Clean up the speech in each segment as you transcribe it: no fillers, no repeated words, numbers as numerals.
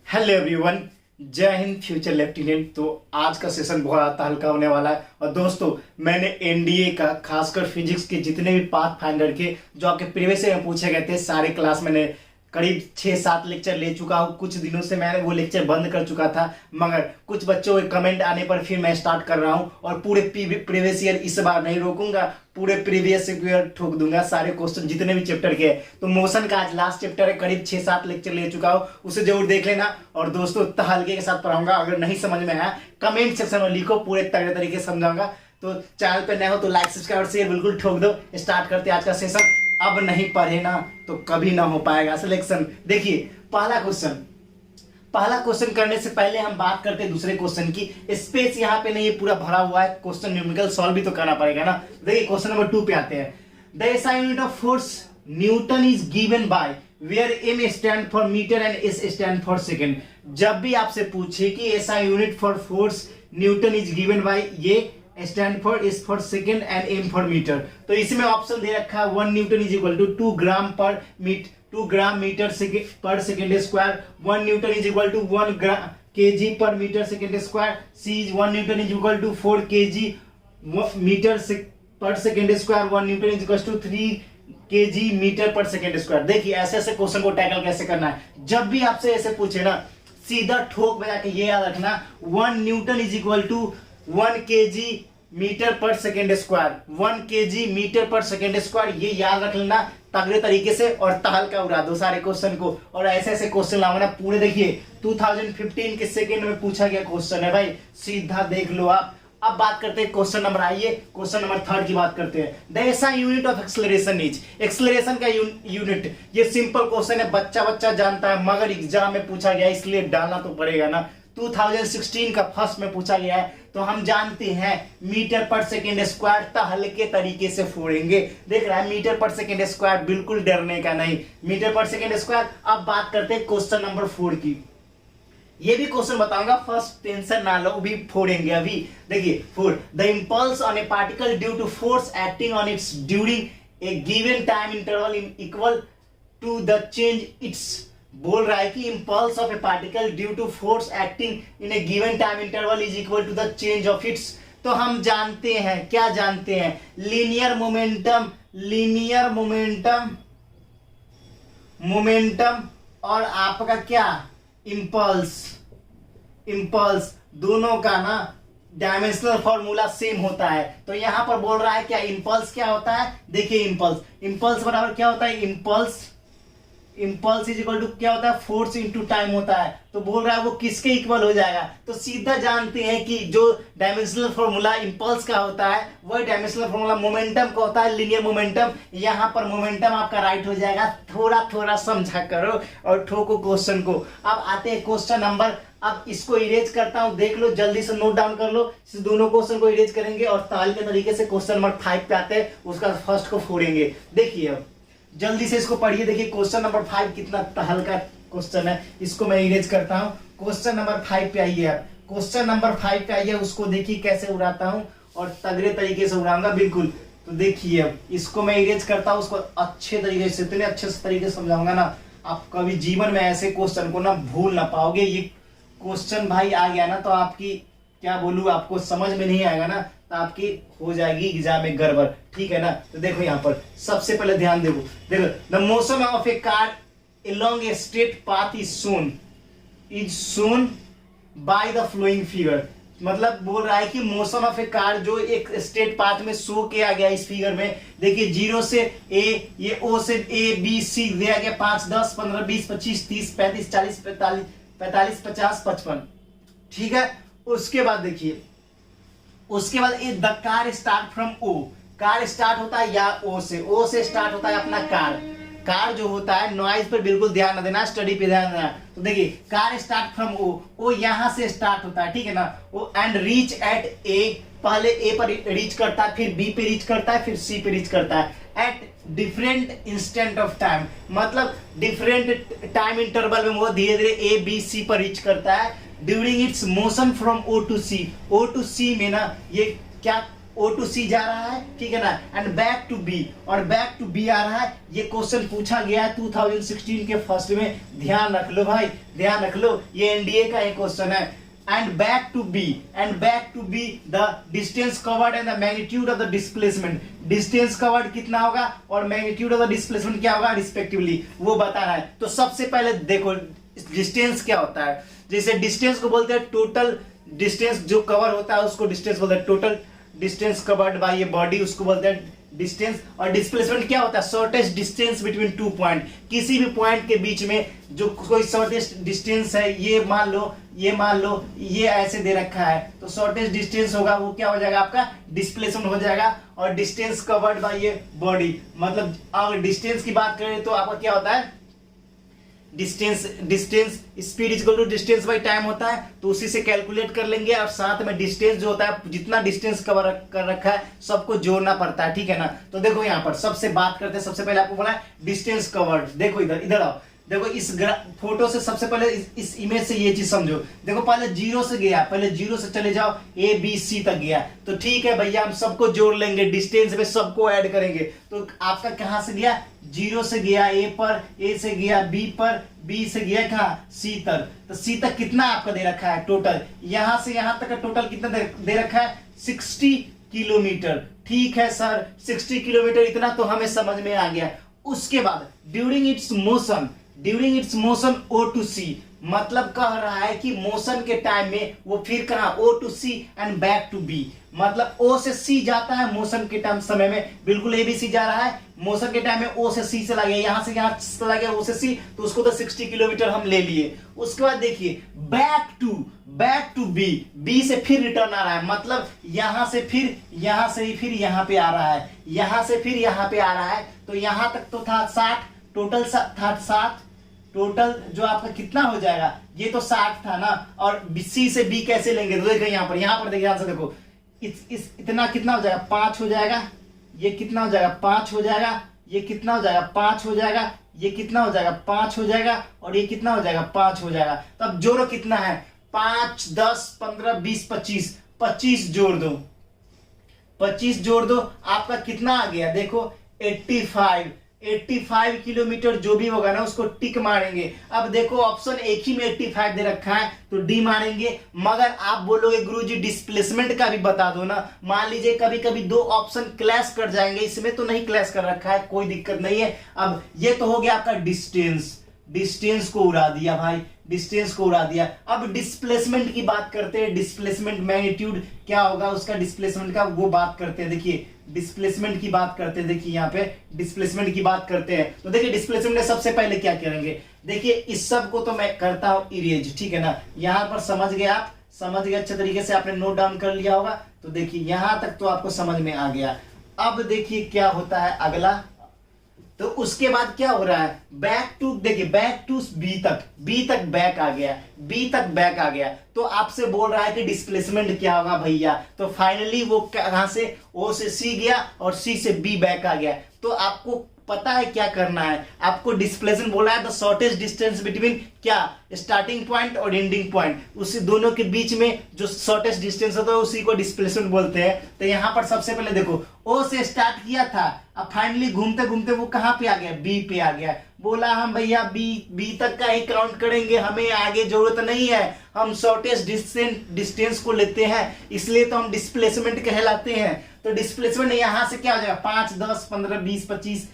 Hello everyone, जय Hind future lieutenant. तो आज का सेशन बहुत हल्का होने वाला है। और दोस्तों, मैंने एनडीए का खासकर फिजिक्स के जितने भी पाथ फाइंडर के जो आपके प्रीवियस में पूछे गए थे सारे क्लास मैंने करीब 6-7 लेक्चर ले चुका हूँ। कुछ दिनों से मैंने वो लेक्चर बंद कर चुका था, मगर कुछ बच्चों के कमेंट आने पर फिर मैं स्टार्ट कर रहा हूँ। और पूरे प्रीवियस ईयर इस बार नहीं रोकूंगा, पूरे प्रीवियस ईयर ठोक दूंगा सारे क्वेश्चन जितने भी चैप्टर के हैं। तो मोशन का आज लास्ट चैप्टर है, करीब 6-7 लेक्चर ले चुका हूँ, उसे जरूर देख लेना। और दोस्तों, इतना हल्के के साथ पढ़ाऊंगा, अगर नहीं समझ में आया कमेंट सेक्शन में लिखो, पूरे तगड़े तरीके से समझाऊंगा। तो चैनल पे नए हो तो लाइक सब्सक्राइब और शेयर बिल्कुल ठोक दो। स्टार्ट करते आज का सेशन। अब नहीं पढ़े ना तो कभी ना हो पाएगा सिलेक्शन। देखिए, पहला क्वेश्चन करने से पहले हम बात करते हैं दूसरे क्वेश्चन की। स्पेस यहाँ पे नहीं, पूरा भरा हुआ है। क्वेश्चन न्यूमेरिकल सॉल्व भी तो करना पड़ेगा ना। देखिए, क्वेश्चन नंबर 2 पे आते हैं। The SI unit of force newton is given by where M stand for metre and S stand for second. जब भी आपसे पूछे कि SI unit for force newton is given by, ये stand for S for second and M for metre, तो इसमें option दे रखा है 1 newton is equal to 2 gram metre per second square, 1 newton is equal to 1 KG पर metre second square, C 1 newton is equal to 4 kg metre per second square, 1 newton is equal to 3 kg metre per second square. देखिए, ऐसे ऐसे question को tackle कैसे करना है। जब भी आपसे ऐसे पूछे ना, सीधा ठोक बजा के ये याद रखना, 1 newton is equal to 1 KG metre per second square, 1 KG metre per second square, ये याद रख लेना तगड़े तरीके से। और ताल का उड़ा दो सारे क्वेश्चन को। और ऐसे ऐसे क्वेश्चन लाओ ना पूरे। देखिए, 2015 के सेकेंड में पूछा गया क्वेश्चन है भाई, सीधा देख लो आप। अब बात करते हैं क्वेश्चन नंबर, आइए क्वेश्चन नंबर 3 की बात करते हैं। The SI unit of acceleration is, acceleration का यूनिट, ये सिंपल क्वेश्चन है, बच्चा जानता है, मगर एग्जाम में पूछा गया इसलिए डालना तो पड़ेगा ना। 2016 का फर्स्ट में पूछा गया है, तो हम जानते हैं मीटर पर सेकेंड स्क्वायर। तो हल्के तरीके से फोड़ेंगे। देख रहा है, मीटर पर सेकेंड स्क्वायर, बिल्कुल डरने का नहीं, मीटर पर सेकेंड स्क्वायर। अब बात करते हैं क्वेश्चन नंबर 4 की। ये भी क्वेश्चन बताऊंगा, फर्स्ट टेंशन ना लो, भी फोड़ेंगे अभी। देखिए, 4 the impulse on a particle due to force acting on its during a given time interval equal to the change its. बोल रहा है कि impulse of a particle due to force acting in a given time interval is equal to the change of its. तो हम जानते हैं, क्या जानते हैं, लीनियर मोमेंटम और आपका क्या, इंपल्स दोनों का ना डायमेंशनल फॉर्मूला सेम होता है। तो यहां पर बोल रहा है क्या, इंपल्स क्या होता है। देखिए, इंपल्स बराबर क्या होता है, इंपल्स इज इक्वल टू क्या होता है, फोर्स इंटू टाइम होता है। तो बोल रहा है वो किसके इक्वल हो जाएगा। तो सीधा जानते हैं कि जो डायमेंशनल फॉर्मूला इंपल्स का होता है वही डायमेंशनल फॉर्मूला मोमेंटम का होता है, लीनियर मोमेंटम। यहाँ पर मोमेंटम आपका राइट हो जाएगा। थोड़ा समझा करो और ठोको क्वेश्चन को। अब आते हैं क्वेश्चन नंबर, अब इसको इरेज करता हूं, देख लो, जल्दी से नोट डाउन कर लो। इस दोनों क्वेश्चन को इरेज करेंगे और ताल के तरीके से क्वेश्चन नंबर 5 पे आते हैं, उसका फर्स्ट को फोड़ेंगे। देखिए, अब जल्दी से इसको पढ़िए। देखिए, क्वेश्चन नंबर 5 कितना हल्का क्वेश्चन है, इसको मैं इरेज करता हूं। क्वेश्चन नंबर 5 पे आइए आप, क्वेश्चन नंबर 5 पे आइए, उसको देखिए कैसे उड़ाता हूं और तगड़े तरीके से उड़ाऊंगा बिल्कुल। तो देखिए, अब इसको मैं इरेज करता हूं, उसको अच्छे तरीके से, इतने अच्छे तरीके से समझाऊंगा ना, आप कभी जीवन में ऐसे क्वेश्चन को ना भूल ना पाओगे। ये क्वेश्चन भाई आ गया ना तो आपकी क्या बोलूं, आपको समझ में नहीं आएगा ना तो आपकी हो जाएगी एग्जाम में गड़बड़, ठीक है ना। तो देखो, यहाँ पर सबसे पहले ध्यान देखो, the motion of A car along a straight path is shown by the flowing figure। मतलब बोल रहा है कि मोशन ऑफ ए कार जो एक स्ट्रेट पाथ में शो किया गया इस फिगर में। देखिए, 0 से ए, ये ओ से ए बी सी दिया गया, 5 10 15 20 25 30 35 40 45 50 55, ठीक है। उसके बाद देखिए, उसके बाद the car start from O, car start होता है या ओ से स्टार्ट होता है अपना कार जो होता है। नॉइज पर बिल्कुल ध्यान न देना, स्टडी पे ध्यान देना। तो देखिए, कार स्टार्ट फ्रॉम ओ यहां से स्टार्ट होता है, ठीक है ना। ओ एंड रीच एट ए, पहले ए पर रीच करता है, फिर बी पे रीच करता है, फिर सी पे रीच करता है। At different instant of time, मतलब डिफरेंट टाइम इंटरवल में वो धीरे धीरे ए बी सी पर रीच करता है। During its motion from O to C में ना ये क्या O to C जा रहा है, ठीक है ना, एंड बैक टू B, और बैक टू B आ रहा है। ये क्वेश्चन पूछा गया है 2016 के फर्स्ट में, ध्यान रख लो भाई, ध्यान रख लो, ये एनडीए का एक क्वेश्चन है। And back to B the distance covered and the magnitude of the displacement, distance covered कितना होगा और मैग्नीट्यूड ऑफ द डिस्प्लेसमेंट क्या होगा रिस्पेक्टिवली, वो बताना है। तो सबसे पहले देखो डिस्टेंस क्या होता है। जैसे डिस्टेंस को बोलते हैं टोटल डिस्टेंस जो कवर होता है उसको डिस्टेंस बोलते हैं, टोटल डिस्टेंस कवर्ड बाय ये बॉडी उसको बोलते हैं डिस्टेंस। और डिस्प्लेसमेंट क्या होता है, shortest distance between two point, किसी भी पॉइंट के बीच में जो कोई शॉर्टेस्ट डिस्टेंस है, ये मान लो ये ऐसे दे रखा है, तो शॉर्टेस्ट डिस्टेंस होगा वो क्या हो जाएगा आपका डिस्प्लेसमेंट हो जाएगा। और डिस्टेंस कवर्ड बाय ये बॉडी, मतलब अगर डिस्टेंस की बात करें तो आपका क्या होता है distance speed equal to distance by time होता है, तो उसी से कैलकुलेट कर लेंगे। और साथ में डिस्टेंस जो होता है जितना डिस्टेंस कवर कर रखा है सबको जोड़ना पड़ता है, ठीक है ना। तो देखो यहाँ पर सबसे बात करते हैं, सबसे पहले आपको बोला है डिस्टेंस कवर्ड। देखो इधर आओ, देखो इस फोटो से सबसे पहले इस इमेज से ये चीज समझो। देखो पहले जीरो से गया, पहले जीरो से चले जाओ ABC तक गया, तो ठीक है भैया हम सबको जोड़ लेंगे, डिस्टेंस में सबको ऐड करेंगे। तो आपका कहां से गया, जीरो से गया A पर, A से गया B पर, B से गया कहाँ C तक। तो C तक कितना आपका दे रखा है टोटल, यहां से यहां तक का टोटल कितना दे रखा है 60 किलोमीटर। ठीक है सर 60 किलोमीटर, इतना तो हमें समझ में आ गया। उसके बाद during its motion O to C, मतलब कह रहा है कि मोशन के टाइम में वो फिर कहा O to C and back to B, मतलब O से C जाता है मोशन के टाइम समय में, बिल्कुल ABC जा रहा है, मोशन के टाइम में O से C चला गया, यहां से यहां चला गया O से C, तो उसको तो 60 किलोमीटर हम ले लिए। उसके बाद देखिए बैक टू B से फिर रिटर्न आ रहा है, मतलब यहां से फिर यहां पे आ रहा है, यहां से फिर यहां पे आ रहा है, तो यहां तक तो था 60, टोटल था 60, टोटल जो आपका कितना हो जाएगा, ये तो 60 था ना। और C से B कैसे लेंगे, तो देखो यहाँ पर देखिए ध्यान से देखो, इतना कितना हो जाएगा 5 हो जाएगा, ये कितना हो जाएगा 5 हो जाएगा, ये कितना हो जाएगा 5 हो जाएगा, ये कितना हो जाएगा 5 हो जाएगा, और ये कितना हो जाएगा 5 हो जाएगा। तो अब जोड़ो कितना है 5 10 15 20 25 जोड़ दो, 25 जोड़ दो, आपका कितना आ गया देखो 85 किलोमीटर जो भी होगा ना उसको टिक मारेंगे। अब देखो ऑप्शन एक ही में 85 दे रखा है तो डी मारेंगे, मगर आप बोलोगे गुरुजी डिस्प्लेसमेंट का भी बता दो ना। मान लीजिए कभी कभी दो ऑप्शन क्लैश कर जाएंगे, इसमें तो नहीं क्लैश कर रखा है, कोई दिक्कत नहीं है। अब ये तो हो गया आपका डिस्टेंस को उड़ा दिया भाई, डिस्टेंस को उड़ा दिया। अब डिस्प्लेसमेंट की बात करते हैं, डिस्प्लेसमेंट मैग्नीट्यूड क्या होगा उसका डिस्प्लेसमेंट का, वो बात करते हैं। देखिए डिस्प्लेसमेंट की बात करते हैं, देखिए यहाँ पे डिस्प्लेसमेंट की बात करते हैं। तो देखिए डिस्प्लेसमेंट में सबसे पहले क्या करेंगे, देखिए इस सब को तो मैं करता हूं इरेज, ठीक है ना। यहां पर समझ गए आप, समझ गए अच्छे तरीके से, आपने नोट डाउन कर लिया होगा। तो देखिए यहां तक तो आपको समझ में आ गया। अब देखिए क्या होता है अगला, तो उसके बाद क्या हो रहा है देखिए बैक टू बी तक बैक आ गया, तो आपसे बोल रहा है कि डिस्प्लेसमेंट क्या होगा भैया। तो फाइनली वो कहां से O से C गया और C से B बैक आ गया। तो आपको पता है क्या करना है, आपको डिस्प्लेसमेंट बोला है द शॉर्टेस्ट डिस्टेंस बिटवीन क्या स्टार्टिंग पॉइंट और एंडिंग पॉइंट, उसी दोनों के बीच में जो शॉर्टेस्ट डिस्टेंस होता है उसी को डिस्प्लेसमेंट बोलते हैं। तो यहाँ पर सबसे पहले देखो O से स्टार्ट किया था, अब फाइनली घूमते घूमते वो कहाँ पे आ गया, B पे आ गया। बोला हम भैया B तक का ही काउंट करेंगे, हमें आगे जरूरत नहीं है, हम शॉर्टेस्ट डिस्टेंस को लेते हैं, इसलिए तो हम डिस्प्लेसमेंट कहलाते हैं। तो डिस्प्लेसमेंट यहाँ से क्या हो जाएगा 5 10 15 20 25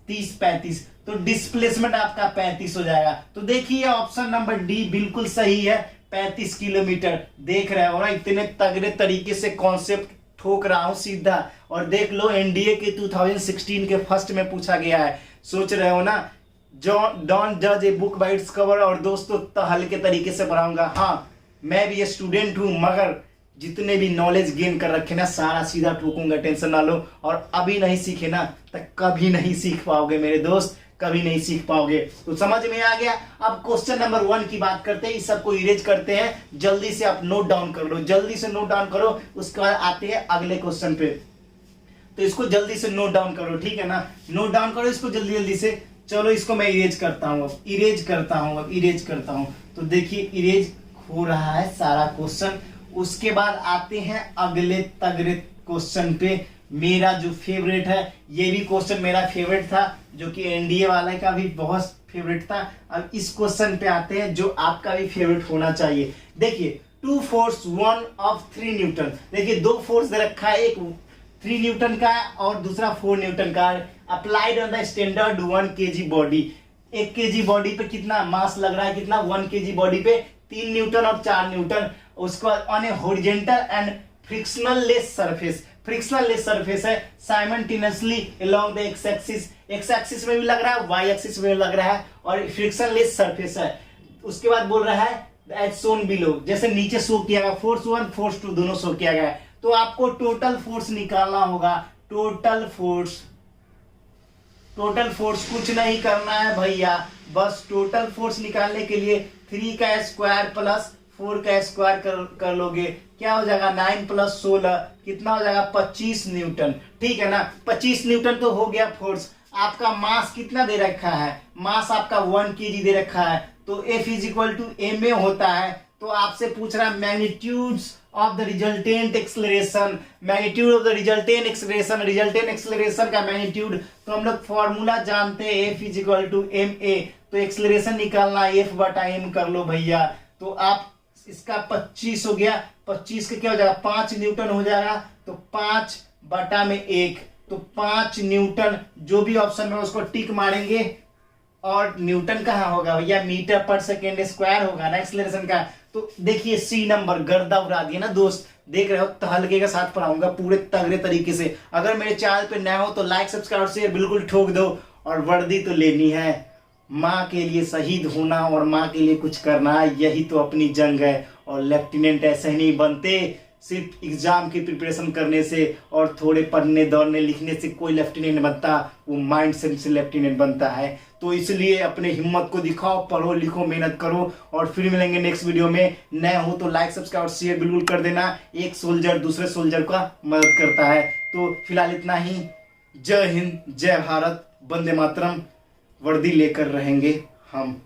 30 35, तो डिस्प्लेसमेंट आपका 35 हो जाएगा। तो देखिए ऑप्शन नंबर डी बिल्कुल सही है, 35 किलोमीटर। देख रहे हो ना इतने तगड़े तरीके से कॉन्सेप्ट ठोक रहा हूं सीधा। और देख लो एनडीए के 2016 के फर्स्ट में पूछा गया है, सोच रहे हो ना डोंट जज a book by its cover. और दोस्तों तो हल्के तरीके से पढ़ाऊंगा, हाँ मैं भी स्टूडेंट हूं, मगर जितने भी नॉलेज गेन कर रखे ना सारा सीधा ठोकूंगा, टेंशन ना लो। और अभी नहीं सीखे ना तो कभी नहीं सीख पाओगे मेरे दोस्त, कभी नहीं सीख पाओगे। तो समझ में आ गया। अब क्वेश्चन नंबर 1 की बात करते हैं, इस सबको इरेज करते हैं, जल्दी से आप नोट डाउन कर लो, जल्दी से नोट डाउन करो। उसके बाद आते हैं अगले क्वेश्चन पे, तो इसको जल्दी से नोट डाउन करो, ठीक है ना, नोट डाउन करो इसको जल्दी से। चलो इसको मैं इरेज करता हूँ, इरेज करता हूँ। तो देखिए इरेज हो रहा है सारा क्वेश्चन। उसके बाद आते हैं अगले तगड़े क्वेश्चन पे। मेरा जो फेवरेट है, ये भी क्वेश्चन मेरा फेवरेट था, जो कि एनडीए वाले का भी बहुत फेवरेट था। अब इस क्वेश्चन पे आते हैं जो आपका भी फेवरेट होना चाहिए। देखिए, 2 फोर्स 1 ऑफ 3 न्यूटन। देखिए 2 फोर्स दे रखा है, एक 3 न्यूटन का है और दूसरा 4 न्यूटन का है। Applied on the standard 1 KG body. 1 KG body पे कितना मास लग रहा है, कितना 1 केजी बॉडी पे 3 न्यूटन और 4 न्यूटन। उसके बाद on a horizontal and frictional less surface. Frictional less surface है simultaneously along the X axis. X axis में भी लग रहा है, वाई एक्सिस में भी लग रहा है, और फ्रिक्शन लेस सरफेस है। उसके बाद बोल रहा है एज शोन बिलो, जैसे नीचे शो किया गया, फोर्स 1 फोर्स 2 दोनों शो किया गया है। तो आपको टोटल फोर्स निकालना होगा। टोटल फोर्स कुछ नहीं करना है भैया, बस टोटल फोर्स निकालने के लिए 3 का स्क्वायर प्लस 4 का स्क्वायर कर लोगे, क्या हो जाएगा 9 प्लस 16 कितना हो जाएगा 25 न्यूटन। ठीक है ना, 25 न्यूटन तो हो गया फोर्स। आपका मास कितना दे रखा है, मास आपका 1 केजी दे रखा है, तो F is equal to ma होता है। तो आपसे पूछ रहा है magnitudes of the resultant acceleration. Magnitude of the resultant acceleration का मैग्नीट्यूड, तो हम लोग फॉर्मूला जानते हैं F is equal to ma। तो एक्सेलरेशन निकालना F बटा m कर लो भैया। तो आप इसका 25 हो गया, 25 का क्या हो जाएगा 5 न्यूटन हो जाएगा। तो 5 बटा में 1, तो 5 न्यूटन, जो भी ऑप्शन में उसको टिक मारेंगे। और न्यूटन कहाँ होगा भैया, मीटर पर सेकेंड स्क्वायर होगा ना एक्सेलरेशन का। तो देखिए सी नंबर गर्दा उड़ा दिया ना दोस्त, देख रहे हो तहलके के साथ पढ़ाऊंगा पूरे तगड़े तरीके से। अगर मेरे चैनल पे नया हो तो लाइक सब्सक्राइब और शेयर बिल्कुल ठोक दो। और वर्दी तो लेनी है, माँ के लिए शहीद होना और माँ के लिए कुछ करना, यही तो अपनी जंग है। और लेफ्टिनेंट ऐसे ही नहीं बनते, सिर्फ एग्जाम की प्रिपरेशन करने से और थोड़े पढ़ने दौड़ने लिखने से कोई लेफ्टिनेंट बनता, वो माइंड से लेफ्टिनेंट बनता है। तो इसलिए अपने हिम्मत को दिखाओ, पढ़ो लिखो मेहनत करो। और फिर मिलेंगे नेक्स्ट वीडियो में। नए हो तो लाइक सब्सक्राइब और शेयर बिल्कुल कर देना, एक सोल्जर दूसरे सोल्जर का मदद करता है। तो फिलहाल इतना ही। जय हिंद, जय भारत, वंदे मातरम। वर्दी लेकर रहेंगे हम।